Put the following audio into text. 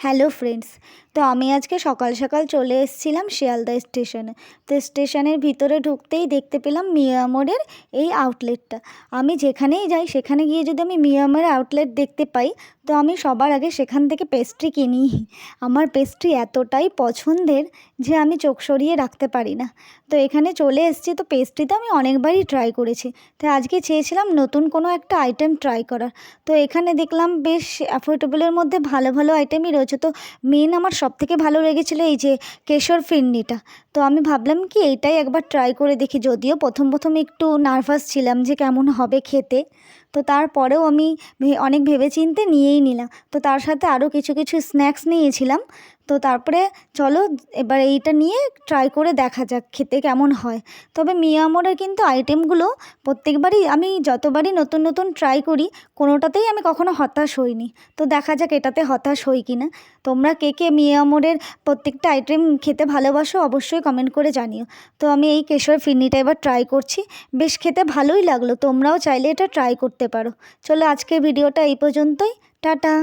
Hello friends. তো আমি আজকে সকাল সকাল চলে এসেছিলাম শিয়ালদা স্টেশনে। তো স্টেশনের ভিতরে ঢুকতেই দেখতে পেলাম মিয়ামোরের এই আউটলেটটা। আমি যেখানেই যাই সেখানে গিয়ে যদি আমি মিয়ামোরের আউটলেট দেখতে পাই, তো আমি সবার আগে সেখান থেকে পেস্ট্রি কিনি। আমার পেস্ট্রি এতটাই পছন্দের যে আমি চোখ সরিয়ে রাখতে পারি না। তো এখানে চলে এসেছি, তো পেস্ট্রি তো আমি অনেকবারই ট্রাই করেছি, তাই আজকে চেয়েছিলাম নতুন কোনো একটা আইটেম ট্রাই করার। তো এখানে দেখলাম বেশ অ্যাফোর্ডেবলের মধ্যে ভালো ভালো আইটেমই রয়েছে। তো মেন আমার সবথেকে ভালো লেগেছিলো এই যে কেশর ফিরনিটা। তো আমি ভাবলাম কি এইটাই একবার ট্রাই করে দেখি, যদিও প্রথম প্রথম একটু নার্ভাস ছিলাম যে কেমন হবে খেতে। তো তারপরেও আমি অনেক ভেবেচিন্তে নিয়েই নিলাম। তো তার সাথে আরও কিছু কিছু স্ন্যাক্স নিয়েছিলাম। তো তারপরে চলো এবার এইটা নিয়ে ট্রাই করে দেখা যাক খেতে কেমন হয়। তবে মিয়ামোরের কিন্তু আইটেমগুলো প্রত্যেকবারই আমি যতবারই নতুন নতুন ট্রাই করি, কোনোটাতেই আমি কখনো হতাশ হইনি। তো দেখা যাক এটাতে হতাশ হই কি না। তোমরা কে কে মিয়ামোরের প্রত্যেকটা আইটেম খেতে ভালোবাসো অবশ্যই কমেন্ট করে জানিও। তো আমি এই কেশর ফিরনিটা এবার ট্রাই করছি, বেশ খেতে ভালোই লাগলো। তোমরাও চাইলে এটা ট্রাই করতে পারো। চলো আজকের ভিডিওটা এই পর্যন্তই, টাটা।